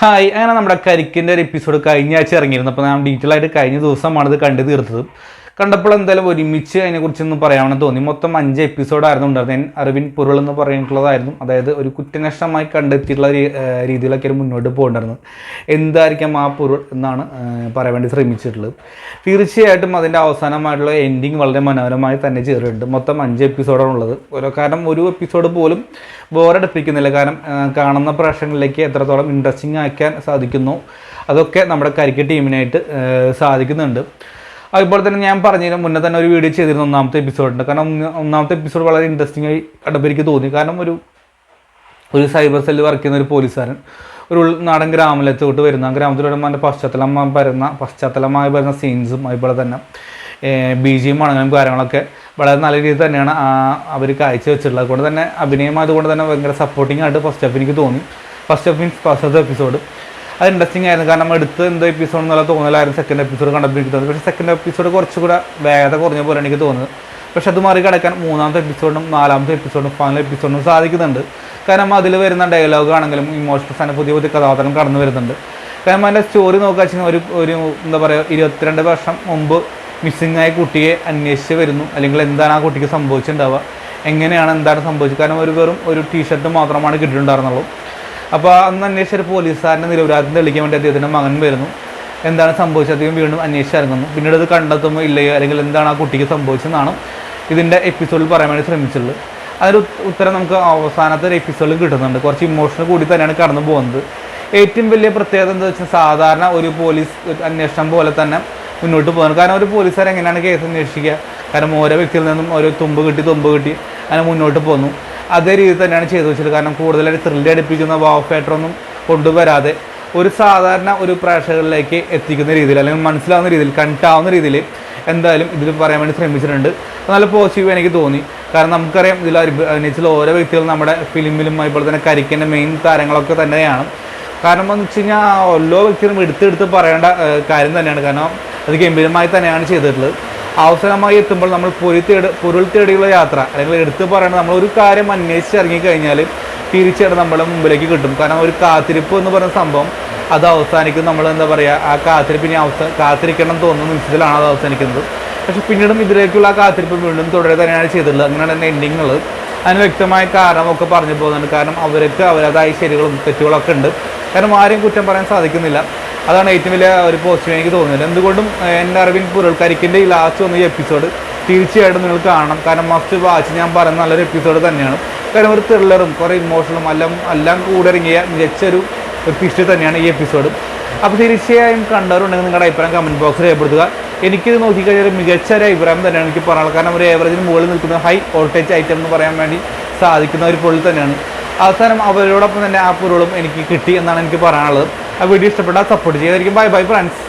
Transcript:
Hi, അങ്ങനെ നമ്മുടെ കരിക്കിൻ്റെ ഒരു എപ്പിസോഡ് കഴിഞ്ഞ ആഴ്ച ഇറങ്ങിയിരുന്നു. അപ്പോൾ ഞാൻ ഡീറ്റെയിൽ ആയിട്ട് കഴിഞ്ഞ ദിവസമാണ് ഇത് കണ്ടു തീർത്തത്. കണ്ടപ്പോൾ എന്തായാലും ഒരുമിച്ച് അതിനെക്കുറിച്ചൊന്ന് പറയാമെന്ന് തോന്നി. മൊത്തം 5 എപ്പിസോഡായിരുന്നു ഉണ്ടായിരുന്നത്. അരവിന്ദ് പൊരുൾ എന്ന് പറഞ്ഞിട്ടുള്ളതായിരുന്നു. അതായത് ഒരു കുറ്റനഷ്ടമായി കണ്ടെത്തിയിട്ടുള്ള രീതിയിലൊക്കെ ഒരു മുന്നോട്ട് പോകേണ്ടായിരുന്നു. എന്തായിരിക്കാം ആ പൊരുൾ എന്നാണ് പറയാൻ വേണ്ടി ശ്രമിച്ചിട്ടുള്ളത്. തീർച്ചയായിട്ടും അതിൻ്റെ അവസാനമായിട്ടുള്ള എൻഡിങ് വളരെ മനോഹരമായി തന്നെ ചേർന്നിട്ടുണ്ട്. മൊത്തം 5 എപ്പിസോഡാണുള്ളത്. കാരണം ഒരു എപ്പിസോഡ് പോലും ബോറടിപ്പിക്കുന്നില്ല. കാരണം കാണുന്ന പ്രേക്ഷകരിലേക്ക് എത്രത്തോളം ഇൻട്രസ്റ്റിംഗ് ആക്കാൻ സാധിക്കുന്നു അതൊക്കെ നമ്മുടെ കരിക്ക് ടീമിനായിട്ട് സാധിക്കുന്നുണ്ട്. അതുപോലെ തന്നെ ഞാൻ പറഞ്ഞതിന് മുന്നേ തന്നെ ഒരു വീഡിയോ ചെയ്തിരുന്നു ഒന്നാമത്തെ എപ്പിസോഡിൻ്റെ. കാരണം ഒന്നാമത്തെ എപ്പിസോഡ് വളരെ ഇൻട്രസ്റ്റിംഗ് ആയി കണ്ടപ്പോൾ എനിക്ക് തോന്നി. കാരണം ഒരു സൈബർ സെല്ല് വർക്ക് ചെയ്യുന്ന ഒരു പോലീസുകാരൻ ഒരു ഉൾനാടൻ ഗ്രാമത്തിലോട്ട് വരുന്ന ഗ്രാമത്തിലൂടെ അതിൻ്റെ പശ്ചാത്തലമായി വരുന്ന സീൻസും അതുപോലെ തന്നെ BGM ആണെങ്കിലും കാര്യങ്ങളൊക്കെ വളരെ നല്ല രീതിയിൽ തന്നെയാണ് അവർ കാഴ്ച വെച്ചിട്ടുള്ളത്. അതുകൊണ്ട് തന്നെ അഭിനയം അതുകൊണ്ട് തന്നെ ഭയങ്കര സപ്പോർട്ടിംഗ് ആയിട്ട് ഫസ്റ്റ് ഹാഫ് എനിക്ക് തോന്നി. ഫസ്റ്റത്തെ എപ്പിസോഡ് അത് ഇൻട്രസ്റ്റിംഗ് ആയിരുന്നു. കാരണം എടുത്ത് എന്തോ എപ്പിസോഡ് എന്നുള്ള തോന്നലായിരുന്നു സെക്കൻഡ് എപ്പിസോഡ് കണ്ടപ്പോൾ എനിക്ക് തോന്നി. പക്ഷേ സെക്കൻഡ് എപ്പിസോഡ് കുറച്ചുകൂടെ വേഗത കുറഞ്ഞ പോലെ എനിക്ക് തോന്നുന്നത്. പക്ഷെ അത് മറികടക്കാൻ മൂന്നാമത്തെ എപ്പിസോഡും നാലാമത്തെ എപ്പിസോഡും ഫൈനൽ എപ്പിസോഡിനും സാധിക്കുന്നുണ്ട്. കാരണം അതിൽ വരുന്ന ഡയലോഗ് ആണെങ്കിലും ഇമോഷണൽസ് ആണ് പുതിയ കഥാപാത്രം കടന്നു വരുന്നുണ്ട്. കാരണം അതിൻ്റെ സ്റ്റോറി നോക്കുക വെച്ചാൽ ഒരു എന്താ പറയുക 22 വർഷം മുമ്പ് മിസ്സിംഗ് ആയ കുട്ടിയെ അന്വേഷിച്ച് വരുന്നു. അല്ലെങ്കിൽ എന്താണ് ആ കുട്ടിക്ക് സംഭവിച്ചിട്ടുണ്ടാവുക, എന്താണ് സംഭവിച്ചത്. കാരണം വെറും ഒരു ടീഷർട്ട് മാത്രമാണ് കിട്ടിയിട്ടുണ്ടായിരുന്നുള്ളൂ. അപ്പോൾ അന്ന് അന്വേഷിച്ച ഒരു പോലീസുകാരൻ്റെ നിരപരാധിത്വം തെളിയിക്കാൻ വേണ്ടി അദ്ദേഹത്തിൻ്റെ മകൻ വരുന്നു. എന്താണ് സംഭവിച്ചത് അദ്ദേഹം വീണ്ടും അന്വേഷിച്ചിറങ്ങുന്നു. പിന്നീട് അത് കണ്ടെത്തുമ്പോൾ ഇല്ലയോ അല്ലെങ്കിൽ എന്താണ് ആ കുട്ടിക്ക് സംഭവിച്ചതെന്നാണ് ഇതിൻ്റെ എപ്പിസോഡിൽ പറയാൻ വേണ്ടി ശ്രമിച്ചിട്ടുള്ളത്. അതിന് ഉത്തരം നമുക്ക് അവസാനത്തെ ഒരു എപ്പിസോഡിൽ കിട്ടുന്നുണ്ട്. കുറച്ച് ഇമോഷണൽ കൂടി തന്നെയാണ് കടന്നു പോകുന്നത്. ഏറ്റവും വലിയ പ്രത്യേകത എന്താ വെച്ചാൽ സാധാരണ ഒരു പോലീസ് അന്വേഷണം പോലെ തന്നെ മുന്നോട്ട് പോകുന്നത്. കാരണം ഒരു പോലീസുകാർ എങ്ങനെയാണ് കേസ് അന്വേഷിക്കുക, കാരണം ഓരോ വ്യക്തിയിൽ നിന്നും ഓരോ തുമ്പ് കിട്ടി അങ്ങനെ മുന്നോട്ട് പോകുന്നു. അതേ രീതിയിൽ തന്നെയാണ് ചെയ്തു വെച്ചത്. കാരണം കൂടുതലായിട്ട് ത്രില്ല് അടുപ്പിക്കുന്ന വാഫേറ്ററൊന്നും കൊണ്ടുവരാതെ ഒരു സാധാരണ ഒരു പ്രേക്ഷകരിലേക്ക് എത്തിക്കുന്ന രീതിയിൽ അല്ലെങ്കിൽ മനസ്സിലാവുന്ന രീതിയിൽ കണ്ടാവുന്ന രീതിയിൽ എന്തായാലും ഇതിൽ പറയാൻ വേണ്ടി ശ്രമിച്ചിട്ടുണ്ട്. നല്ല പോസിറ്റീവ് എനിക്ക് തോന്നി. കാരണം നമുക്കറിയാം ഇതിൽ അഭിനയിച്ചുള്ള ഓരോ വ്യക്തികളും നമ്മുടെ ഫിലിമിലും അതുപോലെ തന്നെ കരിക്കിൻ്റെ മെയിൻ താരങ്ങളൊക്കെ തന്നെയാണ്. കാരണം എന്ന് വെച്ച് കഴിഞ്ഞാൽ ഓരോ വ്യക്തികളും എടുത്ത് പറയേണ്ട കാര്യം തന്നെയാണ്. കാരണം അത് ഗംഭീരമായി തന്നെയാണ് ചെയ്തിട്ടുള്ളത്. അവസരമായി എത്തുമ്പോൾ നമ്മൾ പൊരുൾ തേടിയുള്ള യാത്ര അല്ലെങ്കിൽ എടുത്ത് പറയണത് നമ്മളൊരു കാര്യം അന്വേഷിച്ച് ഇറങ്ങിക്കഴിഞ്ഞാൽ തിരിച്ചേടെ നമ്മുടെ മുമ്പിലേക്ക് കിട്ടും. കാരണം ഒരു കാത്തിരിപ്പ് എന്ന് പറയുന്ന സംഭവം അത് അവസാനിക്കും. നമ്മൾ എന്താ പറയുക, ആ കാത്തിരിപ്പിനെ കാത്തിരിക്കണം തോന്നുന്ന നിമിഷത്തിലാണ് അത് അവസാനിക്കുന്നത്. പക്ഷെ പിന്നീടും ഇതിലേക്കുള്ള ആ കാത്തിരിപ്പ് വീണ്ടും തുടരെ തന്നെയാണ് ചെയ്തിട്ടുള്ളത്. അങ്ങനെയാണ് തന്നെ എൻഡിങ് ഉള്ളത്. അതിന് വ്യക്തമായ കാരണമൊക്കെ പറഞ്ഞു പോകുന്നുണ്ട്. കാരണം അവർക്ക് അവരതായ ശരികളും തെറ്റുകളൊക്കെ ഉണ്ട്. കാരണം ആരെയും കുറ്റം പറയാൻ സാധിക്കുന്നില്ല. അതാണ് ഏറ്റവും വലിയ ഒരു പോസിറ്റീവ് എനിക്ക് തോന്നുന്നത്. എന്തുകൊണ്ടും എൻ്റെ അരവിന്ദ് പൊരുൾ കരിക്കിൻ്റെ ഈ ലാസ്റ്റ് വന്ന ഈ എപ്പിസോഡ് തീർച്ചയായിട്ടും നിങ്ങൾ കാണണം. കാരണം മസ്റ്റ് വാച്ച് ഞാൻ പറയുന്ന നല്ലൊരു എപ്പിസോഡ് തന്നെയാണ്. കാരണം ഒരു ത്രില്ലറും കുറേ ഇമോഷണലും എല്ലാം കൂടെ ഇറങ്ങിയ മികച്ചൊരു എപ്പിസോഡ് തന്നെയാണ് ഈ എപ്പിസോഡ്. അപ്പോൾ തീർച്ചയായും കണ്ടവരുണ്ടെങ്കിൽ നിങ്ങളുടെ അഭിപ്രായം കമൻറ്റ് ബോക്സിൽ രേഖപ്പെടുത്തുക. എനിക്കിത് നോക്കിക്കഴിഞ്ഞാൽ ഒരു മികച്ച ഒരു അഭിപ്രായം തന്നെയാണ് എനിക്ക് പറയാനുള്ളത്. കാരണം ഒരു ഏവറേജിന് മുകളിൽ നിൽക്കുന്ന ഹൈ വോൾട്ടേജ് ഐറ്റം എന്ന് പറയാൻ വേണ്ടി സാധിക്കുന്ന ഒരു പൊരുൾ തന്നെയാണ്. അവസാനം അവരോടൊപ്പം തന്നെ ആ പൊരുളും എനിക്ക് കിട്ടി എന്നാണ് എനിക്ക് പറയാനുള്ളത്. ആ വീഡിയോ ഇഷ്ടപ്പെട്ടാൽ സപ്പോർട്ട് ചെയ്യുമായിരിക്കും. Bye friends.